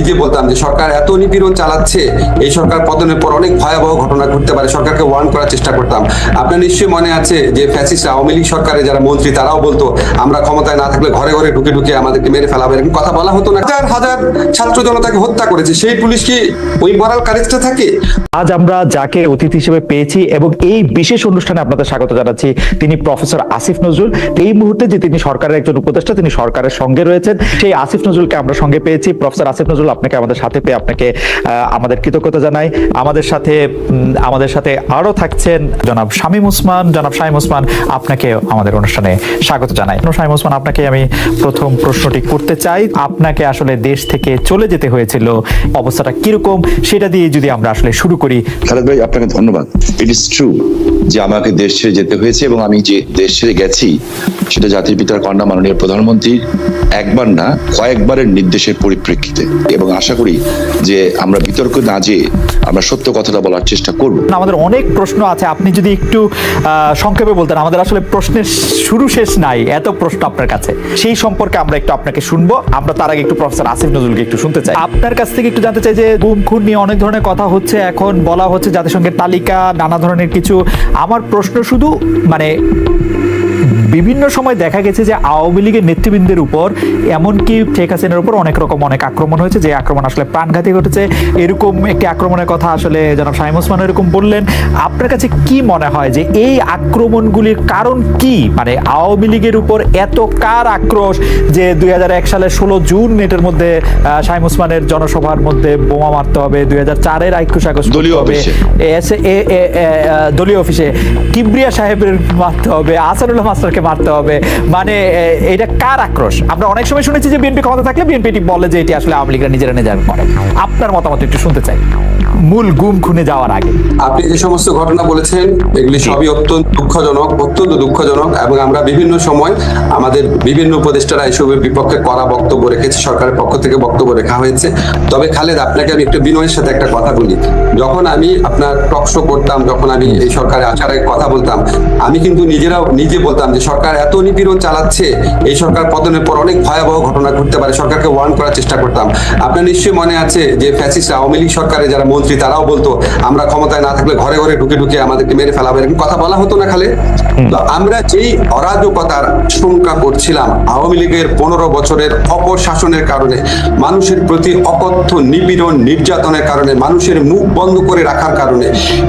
নিজে বলতাম যে সরকার এত নিপীড়ন চালাচ্ছে, এই সরকার পতনের পর অনেক ভয়াবহ ঘটনা ঘটতে পারে, সরকারকে ওয়ার্ন করার চেষ্টা করতাম। আপনার নিশ্চয়ই মনে আছে যে ফ্যাসিস্ট আওয়ামী লীগ সরকারের যারা মন্ত্রী তারাও বলতো আমরা ক্ষমতায় না থাকলে ঘরে ঘরে ঢুকে ঢুকে আমাদেরকে মেরে ফেলাবে, এরকম কথা বলা হতো না? হাজার হাজার ছাত্র জনতাকে হত্যা করেছে, সেই পুলিশ কি ওই মরাল কারেজটা থাকে? আজ আমরা যাকে অতিথি হিসেবে পেয়েছি এবং এই বিশেষ অনুষ্ঠানে আপনাদের স্বাগত জানাচ্ছি, তিনি প্রফেসর আসিফ নজরুল। এই মুহূর্তে যে তিনি সরকারের একজন উপদেষ্টা, তিনি সরকারের সঙ্গে রয়েছেন, সেই আসিফ নজরুলকে আমরা সঙ্গে পেয়েছি। প্রফেসর আসিফ নজরুল, আপনাকে আমাদের সাথে পেয়ে আপনাকে আমাদের কৃতজ্ঞতা জানাই। আমাদের সাথে আরো থাকছেন জনাব শামীম ওসমান। জনাব শামীম ওসমান, আপনাকে আমাদের অনুষ্ঠানে স্বাগত জানাই। শামীম ওসমান, আপনাকে আমি প্রথম প্রশ্নটি করতে চাই, আপনাকে আসলে দেশ থেকে চলে যেতে হয়েছিল, অবস্থাটা কিরকম সেটা দিয়ে যদি আমরা আসলে শুরু করি। খালেদ ভাই, আপনাকে ধন্যবাদ। ইট ইজ ট্রু যে আমাকে দেশ ছেড়ে যেতে হয়েছে এবং আমি যে দেশ ছেড়ে গেছি সেটা জাতির পিতার কন্যা মাননীয় প্রধানমন্ত্রীর একবার না কয়েকবারের নির্দেশের পরিপ্রেক্ষিতে, এবং আশা করি যে আমরা বিতর্ক না যেয়ে আমরা সত্য কথাটা বলার চেষ্টা করব। আমাদের অনেক প্রশ্ন আছে, আপনি যদি একটু সংক্ষেপে বলতেন, আমাদের আসলে প্রশ্নের শুরু শেষ নাই, এত প্রশ্ন আপনার কাছে, সেই সম্পর্কে আমরা একটু আপনাকে শুনবো। আমরা তার আগে একটু প্রফেসর আসিফ নজরুলকে একটু শুনতে চাই। আপনার কাছ থেকে একটু জানতে চাই যে গুম খুন নিয়ে অনেক ধরনের কথা হচ্ছে, এখন বলা হচ্ছে জাতিসংঘের তালিকা, নানা ধরনের কিছু। আমার প্রশ্ন শুধু মানে বিভিন্ন সময় দেখা গেছে যে আওয়ামী লীগের নেতৃবৃন্দের উপর, এমনকি শেখ হাসিনার উপর অনেক আক্রমণ হয়েছে, যে আক্রমণ আসলে প্রাণঘাতী ঘটেছে। এরকম একটি আক্রমণের কথা আসলে জনাব শামীম ওসমান এরকম বললেন। আপনার কাছে কি মনে হয় যে এই আক্রমণগুলির কারণ কি? মানে আওয়ামী লীগের উপর এত কার আক্রোশ যে 2001 সালের 16 জুন এটার মধ্যে শামীম ওসমানের জনসভার মধ্যে বোমা মারতে হবে, 2004-এর 21 আগস্ট দলীয় অফিসে কিবরিয়া সাহেবের মারতে হবে, আসানুল্লাহ মাস্টারকে মারতে হবে, মানে এটা কার আক্রোশ? আমরা অনেক সময় শুনেছি যে বিএনপি ক্ষমতা থাকলে বিএনপি বলে যে এটি আসলে আওয়ামী লীগরা নিজেরা করে। আপনার মতামত একটু শুনতে চাই মূল গুম খুনে যাওয়ার আগে। আপনি যে সমস্ত ঘটনা বলেছেন এগুলি সবই অত্যন্ত দুঃখজনক, এবং আমরা বিভিন্ন সময় আমাদের বিভিন্ন উপদেষ্টারা এসবের বিপক্ষে কড়া বক্তব্য রেখেছি, সরকারের পক্ষ থেকে বক্তব্য রেখা হয়েছে। তবে খালেদ, আপনাকে আমি একটু বিনয়ের সাথে একটা কথা বলি। যখন আমি আপনার টক শো করতাম, যখন আমি এই সরকারের আচারের কথা বলতাম, আমি কিন্তু নিজে বলতাম যে সরকার এত নিপীড়ন চালাচ্ছে, এই সরকার পতনের পর অনেক ভয়াবহ ঘটনা ঘটতে পারে, সরকারকে ওয়ার্ন করার চেষ্টা করতাম। আপনার নিশ্চয়ই মনে আছে যে ফ্যাসিস্ট আওয়ামী লীগ সরকারের যারা মন্ত্রী তারাও বলতো আমরা ক্ষমতায় না থাকলে ঘরে ঘরে ঢুকে ঢুকে আমাদেরকে মেরে ফেলাবে, এরকম কথা বলা হতো না খালে? তো আমরা যেই অরাজকতার শঙ্কা করছিলাম আওয়ামী লীগের 15 বছরের অপশাসনের কারণে, মানুষের প্রতি অকথ্য নিপীড়ন নির্যাতনের কারণে, মানুষের মুখ বন্ধ করে রাখার কারণে,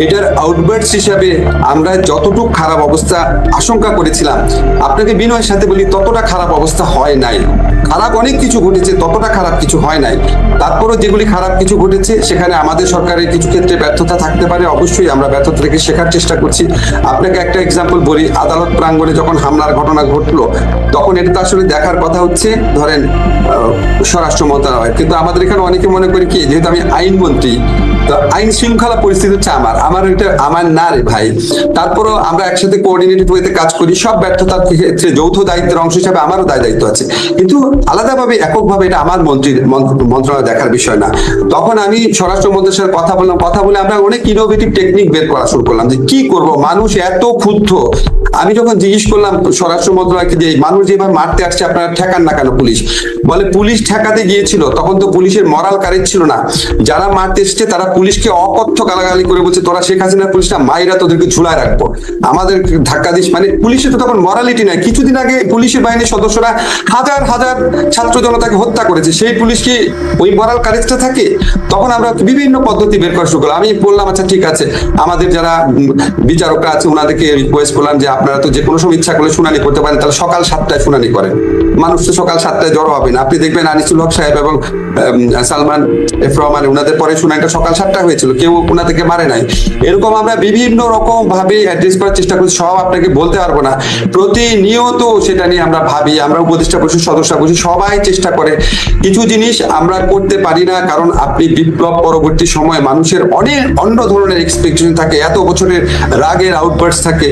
এটার আউটবার্টস হিসাবে আমরা যতটুকু খারাপ অবস্থা আশঙ্কা করেছিলাম, আপনাকে বিনয়ের সাথে বলি ততটা খারাপ অবস্থা হয় নাই। খারাপ অনেক কিছু ঘটেছে, ততটা খারাপ কিছু হয় নাই। তারপরও যেগুলি খারাপ কিছু ঘটেছে সেখানে আমাদের সরকারের কিছু ক্ষেত্রে ব্যর্থতা থাকতে পারে, অবশ্যই আমরা ব্যর্থতা থেকে শেখার চেষ্টা করছি। আপনাকে একটা এক্সাম্পল বলি, আদালত প্রাঙ্গণে যখন হামলার ঘটনা ঘটলো তখন এটা তো আসলে দেখার কথা হচ্ছে ধরেন স্বরাষ্ট্র মন্ত্রণালয়, কিন্তু আমাদের এখানে অনেকে মনে করি কি, যেহেতু আমি আইনমন্ত্রী, তো আইন শৃঙ্খলা পরিস্থিতি হচ্ছে আমার না রে ভাই। তারপরও আমরা একসাথে কোঅর্ডিনেটেড ওয়েতে কাজ করি, সব ব্যর্থতার ক্ষেত্রে যৌথ দায়িত্বের অংশ হিসাবে আমারও দায়িত্ব আছে, কিন্তু আলাদাভাবে এককভাবে এটা আমার মন্ত্রণালয় দেখার বিষয় না। তখন আমি স্বরাষ্ট্র মন্ত্রীর সাথে কথা বলে আমরা অনেক ইনোভেটিভ টেকনিক বের করা শুরু করলাম যে কি করব, মানুষ এত ক্ষুব্ধ। আমি যখন জিজ্ঞেস করলাম স্বরাষ্ট্র মন্ত্রণালয়কে যে মানুষ যেভাবে মারতে আসছে আপনারা ঠেকান না কেন? বলে পুলিশ ঠেকাতে গিয়েছিল, তখন তো পুলিশের মরাল কারেজ ছিল না, যারা মারতে এসছে তারা পুলিশকে অকথ্য গালাগালি করে বলছে তোরা শেখ হাসিনার পুলিশটা মাইরা তোদেরকে ঝুলায় রাখবো, আমাদের ধাক্কা দিস। মানে পুলিশের তো তখন মরালিটি নাই। কিছুদিন আগে পুলিশের বাহিনীর সদস্যরা হাজার হাজার ছাত্র জনতাকে হত্যা করেছে, সেই পুলিশ কি ওই মরাল কারেজটা থাকে? তখন আমরা বিভিন্ন পদ্ধতি বের করা শুরু করলাম। আমি বললাম আচ্ছা ঠিক আছে, আমাদের যারা বিচারকরা আছে ওনাদেরকে রিকোয়েস্ট করলাম যে আপনারা তো যে কোনো সময় ইচ্ছা করলে শুনানি করতে পারেন, তাহলে সকাল 7টায় শুনানি করেন। মানুষ তো সকাল 7টায় জড়ো হবে না। আপনি দেখবেন আনিসুল হক সাহেব এবং সালমান এফ রহমান ওনাদের পরে শুনানিটা সকাল 7টায় হয়েছিল, কেউ ওনাদেরকে মারে নাই। এরকম আমরা বিভিন্ন রকম ভাবে অ্যাড্রেস করার চেষ্টা করছি, সব আপনাকে বলতে পারবো না। প্রতিনিয়ত সেটা নিয়ে আমরা ভাবি, আমরা উপদেষ্টা পরিষদ সদস্যরা বসি, সবাই চেষ্টা করে। কিছু জিনিস আমরা করতে পারি না, কারণ আপনি বিপ্লব পরবর্তী সময়ে মানুষের অনেক অন্য ধরনের এক্সপেকটেশন থাকে, এত বছরের রাগের আউটবার্টস থাকে।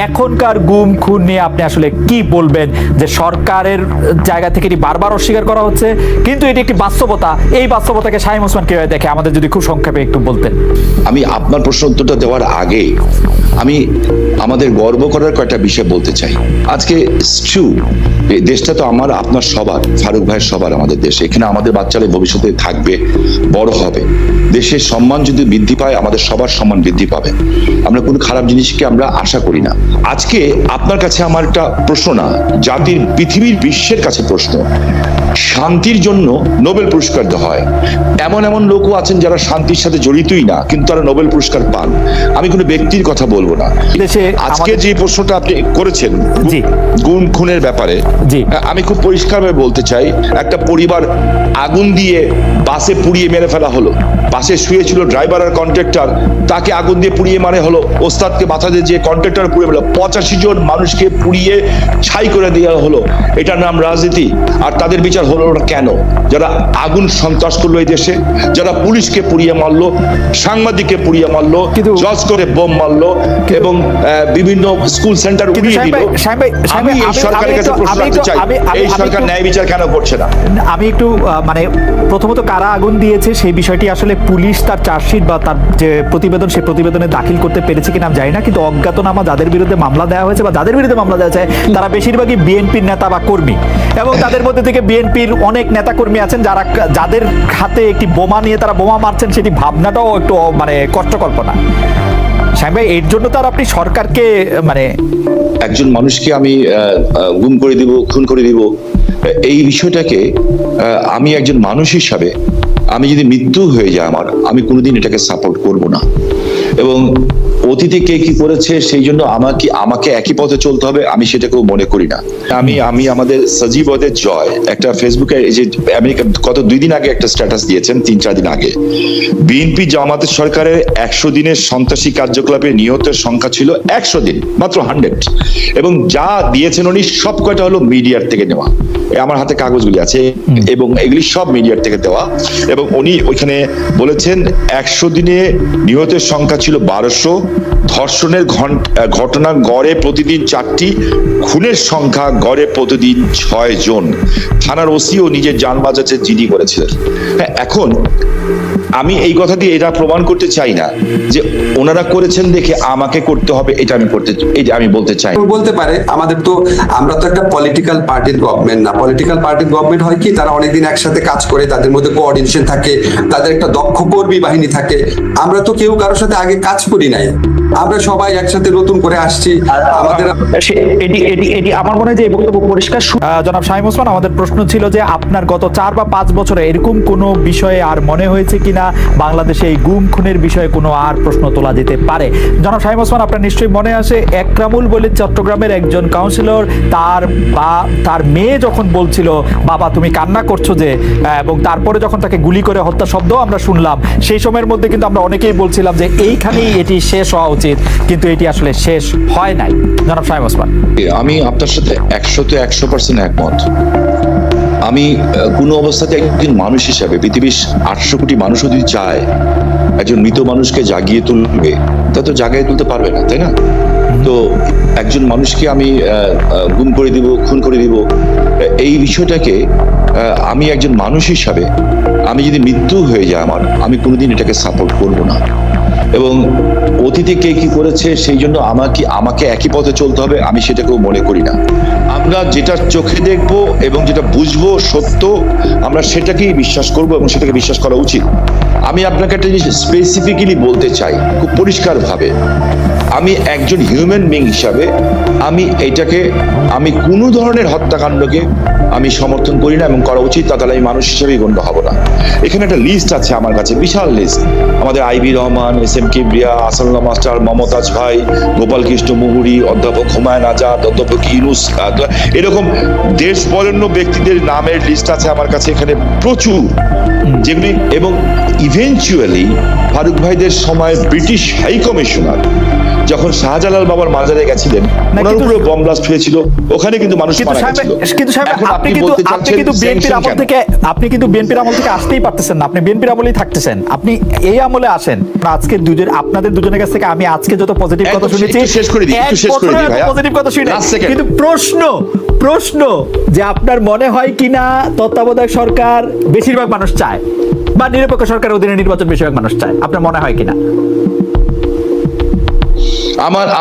এখনকার গুম খুন নিয়ে আপনি আসলে কি বলবেন, যে সরকার সরকারের জায়গা থেকে এটি বারবার অস্বীকার করা হচ্ছে, কিন্তু এটি একটি বাস্তবতা। এই বাস্তবতাকে শামীম ওসমান কিভাবে দেখে, আমাদের যদি খুব সংক্ষেপে একটু বলতেন। আমি আপনার প্রশ্ন উত্তরটা দেওয়ার আগে আমি আমাদের গর্ব করার কয়েকটা বিষয় বলতে চাই। আজকে ট্রু, এই দেশটা তো আমার আপনার সবার, ফারুক ভাইয়ের সবার, আমাদের দেশ। এখানে আমাদের বাচ্চারা ভবিষ্যতে থাকবে, বড় হবে। দেশের সম্মান যদি বৃদ্ধি পায়, আমাদের সবার সম্মান বৃদ্ধি পাবে। আমরা কোনো খারাপ জিনিসকে আমরা আশা করি না। আজকে আপনার কাছে আমার একটা প্রশ্ন না, জাতির, পৃথিবীর, বিশ্বের কাছে প্রশ্ন। শান্তির জন্য নোবেল পুরস্কার দেওয়া হয়, এমন এমন লোকও আছেন যারা শান্তির সাথে জড়িতই না, কিন্তু তারা নোবেল পুরস্কার পান। আমি কোনো ব্যক্তির কথা বলবো না। দেশে আজকে যে প্রশ্নটা আপনি করেছেন জি, গুম খুনের ব্যাপারে, জি, আমি খুব পরিষ্কারভাবে বলতে চাই, একটা পরিবার আগুন দিয়ে বাসে পুড়িয়ে মেরে ফেলা হলো। বাসে শুয়েছিল ড্রাইভার আর কন্ট্রাক্টর, তাকে আগুন দিয়ে পুড়িয়ে মারে হলো। ওস্তাদকে মাথা দিয়ে যে কন্ট্রাক্টর পুড়িয়ে ফেলো, 85 জন মানুষকে পুড়িয়ে ছাই করে দেওয়া হলো। এটার নাম রাজনীতি। আর তাদের বিচার হলো না কেন? যারা আগুন সন্ত্রাস করলো এই দেশে, যারা পুলিশকে পুড়িয়ে মারলো, সাংবাদিককে পুড়িয়ে মারলো, জজ করে বোম মারলো, এবং বিভিন্ন স্কুল সেন্টার উড়িয়ে দিল। আমি এই সরকারের কাছে প্রশ্ন রাখতে চাই, এই সরকার ন্যায় বিচার কেন করছে না? আমি একটু মানে প্রথমত কারা আগুন দিয়েছে সেই বিষয়টি আসলে পুলিশ তার চার্জশিট বা তার যে প্রতিবেদন, সেই প্রতিবেদনে দাখিল করতে পেরেছে কিনা আমি জানি না, কিন্তু অজ্ঞাতনামা যাদের বিরুদ্ধে মামলা দেওয়া হয়েছে বা যাদের বিরুদ্ধে মামলা দেওয়া হয়েছে তারা বেশিরভাগই বিএনপির নেতা বা কর্মী, এবং তাদের মধ্যে থেকে বিএনপির অনেক নেতা কর্মী আছেন যাদের হাতে একটি বোমা নিয়ে তারা বোমা মারছেন, সেটি ভাবনাটাও একটু মানে কষ্টকল্পনা। শামীম ভাই, এর জন্য তো আর আপনি সরকারকে মানে একজন মানুষকে আমি গুম করে দিব, খুন করে দিব, এই বিষয়টাকে আমি একজন মানুষ হিসাবে, আমি যদি মৃত্যু হয়ে যায় আমার, আমি কোনোদিন এটাকে সাপোর্ট করব না। এবং অতীতে কে কি করেছে সেই জন্য আমাকে একই পথে চলতে হবে, আমি সেটাকেও মনে করি না। আমি আমাদের সজীবদের জয় একটা ফেসবুকে, এই যে আমেরিকা গত 2 দিন আগে একটা স্ট্যাটাস দিয়েছেন, 3-4 দিন আগে, বিএনপি জামাতের সরকারের 100 দিনের সন্ত্রাসী কার্যকলাপে নিহতের সংখ্যা ছিল 100 দিন, মাত্র 100, এবং যা দিয়েছেন উনি সব কয়টা হলো মিডিয়ার থেকে নেওয়া। আমার হাতে কাগজগুলি আছে, এবং এগুলি সব মিডিয়ার থেকে দেওয়া। এবং উনি ওইখানে বলেছেন 100 দিনে নিহতের সংখ্যা ছিল 1200, ধর্ষণের ঘটনা গড়ে প্রতিদিন 4টি, খুনের সংখ্যা গড়ে প্রতিদিন 6 জন। থানার ওসিও নিজের যান বাঁচাতে জিডি করেছিলেন। হ্যাঁ, এখন আমি এই কথা দিয়ে এটা প্রমাণ করতে চাই না যে ওনারা করেছেন দেখে আমাকে করতে হবে, এটা আমি বলতে চাই। বলতে পারে আমরা তো একটা পলিটিক্যাল পার্টির গভর্নমেন্ট না। পলিটিক্যাল পার্টির গভর্নমেন্ট হয় কি, তারা অনেকদিন একসাথে কাজ করে, তাদের মধ্যে কোঅর্ডিনেশন থাকে, তাদের একটা দক্ষ কর্মী বাহিনী থাকে। আমরা তো কেউ কারোর সাথে আগে কাজ করি নাই, আমরা সবাই একসাথে নতুন করে আসছি। আমাদের এটি আমার মনে হয় যে এই বক্তব্য পরিষ্কার। জনাব শামীম ওসমান, আমাদের প্রশ্ন ছিল যে আপনার গত 4 বা 5 বছরে এরকম কোনো বিষয়ে আর মনে হয়েছে কিনা বাংলাদেশে এই গুম খুনের বিষয়ে কোনো আর প্রশ্ন তোলা যেতে পারে? জনাব শামীম ওসমান, আপনার নিশ্চয়ই মনে আসে একরামুল বলে চট্টগ্রামের একজন কাউন্সিলর, তার মেয়ে যখন বলছিল বাবা তুমি কান্না করছো যে, এবং তারপরে যখন তাকে গুলি করে হত্যা শব্দ আমরা শুনলাম, সেই সময়ের মধ্যে কিন্তু আমরা অনেকেই বলছিলাম যে এইখানেই এটি শেষ হওয়া উচিত, কিন্তু এটি আসলে শেষ হয় নাই। জনাব শামীম ওসমান, আমি আপনার সাথে 100% একমত। আমি কোনো অবস্থাতে একজন মানুষ হিসাবে, পৃথিবীর 800 কোটি মানুষ যদি চায় একজন মৃত মানুষকে জাগিয়ে তুলবে, তা তো জাগিয়ে তুলতে পারবে না, তাই না? তো একজন মানুষকে আমি গুম করে দিব, খুন করে দিব, এই বিষয়টাকে আমি একজন মানুষ হিসাবে, আমি যদি মৃত্যু হয়ে যায় আমার, আমি কোনোদিন এটাকে সাপোর্ট করব না। এবং অতীতে কে কি করেছে সেই জন্য আমাকে একই পথে চলতে হবে, আমি সেটাকেও মনে করি না। আমরা যেটা চোখে দেখবো এবং যেটা বুঝবো সত্য, আমরা সেটাকেই বিশ্বাস করব এবং সেটাকে বিশ্বাস করা উচিত। আমি আপনাকে একটা জিনিস স্পেসিফিক্যালি বলতে চাই খুব পরিষ্কারভাবে, আমি একজন হিউম্যান বিং হিসাবে আমি কোনো ধরনের হত্যাকাণ্ডকে আমি সমর্থন করি না এবং করা উচিত, তাহলে আমি মানুষ হিসেবেই গণ্য হব না। এখানে একটা লিস্ট আছে আমার কাছে, বিশাল লিস্ট। আমাদের IB Rahman, SM Kibria, Asadullah master, Momtaz ভাই, গোপাল কৃষ্ণ মুহুরী, অধ্যাপক হুমায়ুন আজাদ, অধ্যাপক ইউনুস, এরকম দেশ বরেণ্য ব্যক্তিদের নামের লিস্ট আছে আমার কাছে এখানে প্রচুর, যেগুলি, এবং ইভেনচুয়ালি ফারুক ভাইদের সময় ব্রিটিশ হাই কমিশনার যখন শাহজালাল বাবার মাজারে গেছিলেন না, ওনার কিন্তু- উপরে বম ব্লাস্ট হয়েছিল, ওখানে কিন্তু মানুষ কিন্তু মারা সাহেব, গেছিল। কিন্তু সাহেব, এখন আপনি কিন্তু বলতে আপনি চাচ্ছেন কিন্তু বিএনপির sanction আমল কেন? থেকে আসতেই পারতেছেন না, আপনি বিএনপির আমলেই থাকতেছেন, আপনি এই আমলে আসেন। আজকে আপনাদের দুজনের কাছ থেকে আমি আজকে যত পজিটিভ কথা একটু শুনেছি, শেষ করে দিই, একটু শেষ করে দিই ভাইয়া। পজিটিভ কথা শুনে, Last second। কিন্তু প্রশ্ন যে আপনার মনে হয় কিনা তত্ত্বাবধায়ক সরকার বেশিরভাগ মানুষ চায়, বা নিরপেক্ষ সরকারের অধীনে নির্বাচন বেশিরভাগ মানুষ চায়, আপনার মনে হয় কিনা?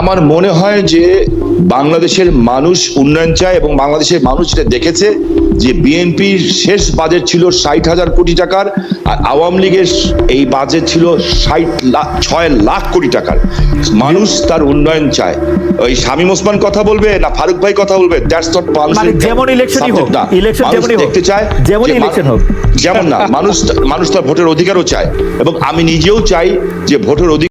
আমার মনে হয় যে বাংলাদেশের মানুষ উন্নয়ন চায়, এবং বাংলাদেশের মানুষ যেটা দেখেছে যে বিএনপির শেষ বাজেট ছিল 60,000 কোটি টাকার, আর আওয়ামী লীগের এই বাজেট ছিল 6 লাখ কোটি টাকার। মানুষ তার উন্নয়ন চায়। ওই শামীম ওসমান কথা বলবে না ফারুক ভাই কথা বলবে, দ্যাটস নট মানে যেমন ইলেকশনই হোক, ইলেকশন যেমনই হোক, দেখতে চায় যেমনই যে ইলেকশন হোক, যেমন না, মানুষ তার ভোটের অধিকারও চায়, এবং আমি নিজেও চাই যে ভোটের অধিকার